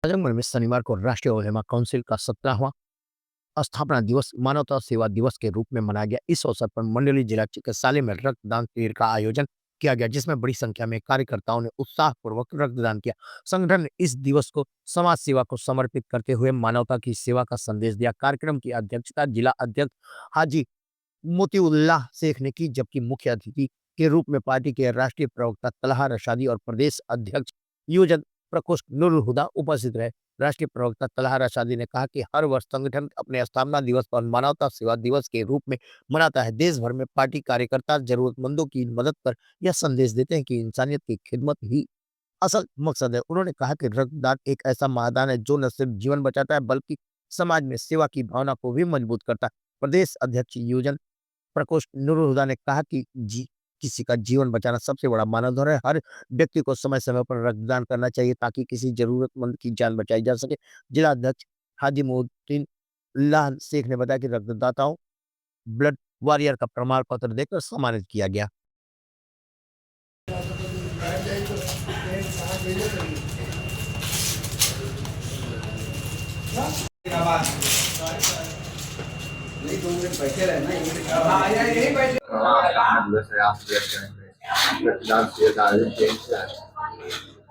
आजमगढ़ में शनिवार को राष्ट्रीय उलेमा काउंसिल का 17वां स्थापना दिवस मानवता सेवा दिवस के रूप में मनाया गया। इस अवसर पर मंडली जिला चिकित्सालय में रक्तदान शिविर का आयोजन किया गया, जिसमें बड़ी संख्या में कार्यकर्ताओं ने उत्साहपूर्वक रक्तदान किया। संगठन ने इस दिवस को समाज सेवा को समर्पित करते हुए मानवता की सेवा का संदेश दिया। कार्यक्रम की अध्यक्षता जिला अध्यक्ष हाजी मोतीउल्लाह शेख ने की, जबकि मुख्य अतिथि के रूप में पार्टी के राष्ट्रीय प्रवक्ता तलहा रशादी और प्रदेश अध्यक्ष योजन प्रकोष्ठ नूरुल हुदा उपस्थित रहे। राष्ट्रीय प्रवक्ता तलहा रशादी ने कहा कि हर वर्ष संगठन अपने स्थापना दिवस पर मानवता सेवा दिवस के रूप में मनाता है। देश भर में पार्टी कार्यकर्ता जरूरतमंदों की मदद कर यह संदेश देते हैं कि इंसानियत की खिदमत ही असल मकसद है। उन्होंने कहा कि रक्तदान एक ऐसा महादान है जो न सिर्फ जीवन बचाता है बल्कि समाज में सेवा की भावना को भी मजबूत करता है। प्रदेश अध्यक्ष योजन प्रकोष्ठ नूरुल हुदा ने कहा कि किसी का जीवन बचाना सबसे बड़ा मानव धर्म है। हर व्यक्ति को समय समय पर रक्तदान करना चाहिए ताकि किसी जरूरतमंद की जान बचाई जा सके। जिला अध्यक्ष हाजी मोहद्दीन उल्लाह शेख ने बताया कि रक्तदाताओं ब्लड वॉरियर का प्रमाण पत्र देकर सम्मानित किया गया।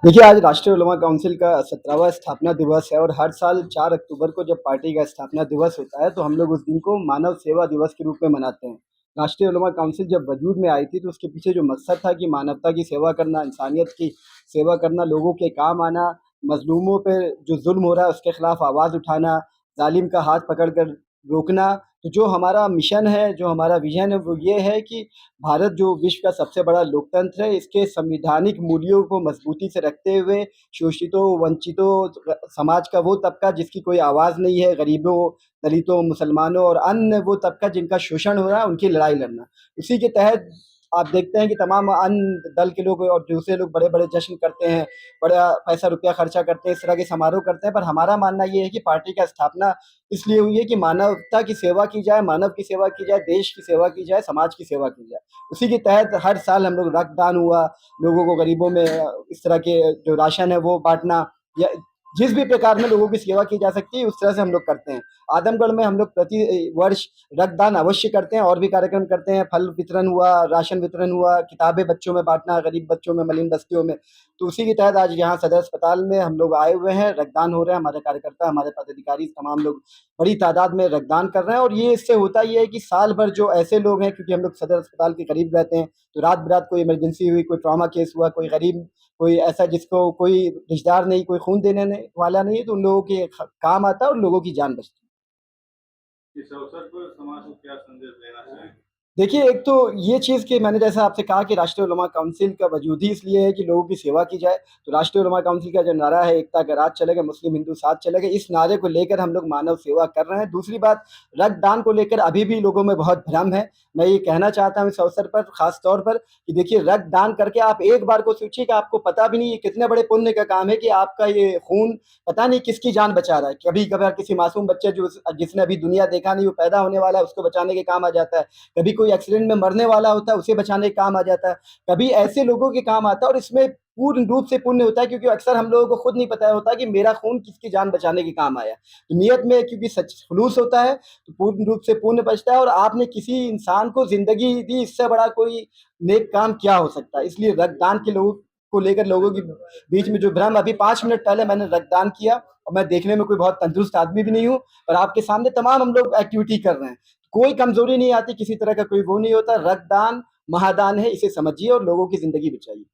देखिए, आज राष्ट्रीय उलमा काउंसिल का 17वां स्थापना दिवस है और हर साल 4 अक्टूबर को जब पार्टी का स्थापना दिवस होता है तो हम लोग उस दिन को मानव सेवा दिवस के रूप में मनाते हैं। राष्ट्रीय उलमा काउंसिल जब वजूद में आई थी तो उसके पीछे जो मकसद था कि मानवता की सेवा करना, इंसानियत की सेवा करना, लोगों के काम आना, मज़लूमों पे जो ज़ुल्म हो रहा है उसके खिलाफ आवाज़ उठाना, ज़ालिम का हाथ पकड़ कर रोकना। तो जो हमारा मिशन है, जो हमारा विज़न है वो ये है कि भारत जो विश्व का सबसे बड़ा लोकतंत्र है, इसके संवैधानिक मूल्यों को मजबूती से रखते हुए शोषितों, वंचितों समाज का वो तबका जिसकी कोई आवाज़ नहीं है, गरीबों, दलितों, मुसलमानों और अन्य वो तबका जिनका शोषण हो रहा है, उनकी लड़ाई लड़ना। उसी के तहत आप देखते हैं कि तमाम अन्य दल के लोग और दूसरे लोग बड़े-बड़े जश्न करते हैं, बड़ा पैसा रुपया खर्चा करते हैं, इस तरह के समारोह करते हैं, पर हमारा मानना ये है कि पार्टी का स्थापना इसलिए हुई है कि मानवता की सेवा की जाए, मानव की सेवा की जाए, देश की सेवा की जाए, समाज की सेवा की जाए। उसी के तहत हर साल हम लोग रक्तदान हुआ, लोगों को गरीबों में इस तरह के जो राशन है वो बाँटना या जिस भी प्रकार में लोगों की सेवा की जा सकती है उस तरह से हम लोग करते हैं। आदमगढ़ में हम लोग प्रति वर्ष रक्तदान अवश्य करते हैं और भी कार्यक्रम करते हैं, फल वितरण हुआ, राशन वितरण हुआ, किताबें बच्चों में बाँटना, गरीब बच्चों में, मलिन बस्तियों में। तो उसी के तहत आज यहाँ सदर अस्पताल में हम लोग आए हुए हैं, रक्तदान हो रहा है, हमारे कार्यकर्ता, हमारे पदाधिकारी तमाम लोग बड़ी तादाद में रक्तदान कर रहे हैं और ये इससे होता ये है कि साल भर जो ऐसे लोग हैं क्योंकि हम लोग सदर अस्पताल के करीब रहते हैं, तो रात-बेरात कोई इमरजेंसी हुई, कोई ट्रॉमा केस हुआ, कोई गरीब, कोई ऐसा जिसको कोई रिश्तेदार नहीं, कोई खून देने नहीं वाला नहीं है, तो उन लोगों के ख काम आता है और लोगों की जान बचती है। इस अवसर पर समाज को क्या संदेश देना चाहेंगे? देखिए, एक तो ये चीज़ कि मैंने जैसा आपसे कहा कि राष्ट्रीय उलमा काउंसिल का वजूद ही इसलिए है कि लोगों की सेवा की जाए। तो राष्ट्रीय उलमा काउंसिल का जो नारा है एकता का राज चलेगा, मुस्लिम हिंदू साथ चलेगा, इस नारे को लेकर हम लोग मानव सेवा कर रहे हैं। दूसरी बात, रक्तदान को लेकर अभी भी लोगों में बहुत भ्रम है। मैं ये कहना चाहता हूँ इस अवसर पर ख़ास तौर पर कि देखिए रक्तदान करके आप एक बार को सोचिए कि आपको पता भी नहीं ये कितने बड़े पुण्य का काम है कि आपका ये खून पता नहीं किसकी जान बचा रहा है। कभी-कभार किसी मासूम बच्चे जिसने अभी दुनिया देखा नहीं, वो पैदा होने वाला है, उसको बचाने के काम आ जाता है। कभी कोई एक्सीडेंट में मरने वाला होता है, उसे बचाने के काम आ जाता है। कभी ऐसे लोगों के काम आता है और इसमें पूर्ण रूप से पुण्य होता है क्योंकि अक्सर हम लोगों को खुद नहीं पता होता कि मेरा खून किसकी जान बचाने के काम आया। तो नियत में क्योंकि सच खुलूस होता है, तो पूर्ण रूप से पुण्य बचता है और आपने किसी इंसान को ज़िंदगी दी, इससे बड़ा कोई नेक काम क्या हो सकता है। इसलिए रक्तदान के लोगों को लेकर लोगों के बीच में जो भ्रम, अभी 5 मिनट पहले मैंने रक्तदान किया और मैं देखने में कोई बहुत तंदुरुस्त आदमी भी नहीं हूँ और आपके सामने तमाम हम लोग एक्टिविटी कर रहे हैं। कोई कमज़ोरी नहीं आती, किसी तरह का कोई वो नहीं होता। रक्तदान महादान है, इसे समझिए और लोगों की ज़िंदगी बचाइए।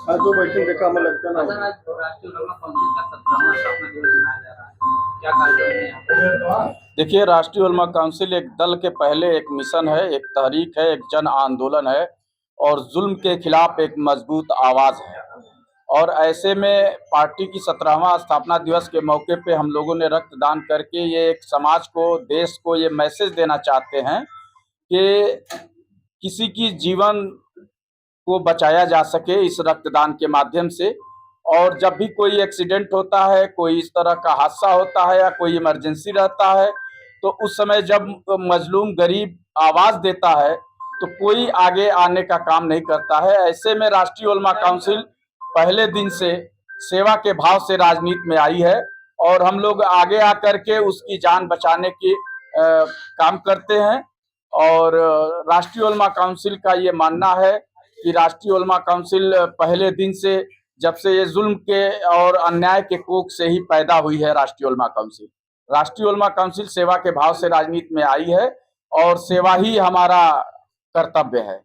आज तो बैठक देखा हमें लगता ना सर, आज राष्ट्रीय उलमा काउंसिल का 17वां स्थापना दिवस मनाया जा रहा है। क्या कार्यक्रम है यहाँ पे? देखिए, राष्ट्रीय उलमा काउंसिल एक दल के पहले एक मिशन है, एक तहरीक है, एक जन आंदोलन है और जुल्म के खिलाफ एक मजबूत आवाज़ है। और ऐसे में पार्टी की 17वां स्थापना दिवस के मौके पे हम लोगों ने रक्तदान करके ये एक समाज को, देश को ये मैसेज देना चाहते हैं कि किसी की जीवन को बचाया जा सके इस रक्तदान के माध्यम से। और जब भी कोई एक्सीडेंट होता है, कोई इस तरह का हादसा होता है या कोई इमरजेंसी रहता है, तो उस समय जब मजलूम गरीब आवाज़ देता है तो कोई आगे आने का काम नहीं करता है। ऐसे में राष्ट्रीय उलमा काउंसिल पहले दिन से सेवा के भाव से राजनीति में आई है और हम लोग आगे आकर के उसकी जान बचाने की काम करते हैं। और राष्ट्रीय उलमा काउंसिल का ये मानना है कि राष्ट्रीय उलमा काउंसिल पहले दिन से, जब से ये जुल्म के और अन्याय के कोख से ही पैदा हुई है, राष्ट्रीय उलमा काउंसिल सेवा के भाव से राजनीति में आई है और सेवा ही हमारा कर्तव्य है।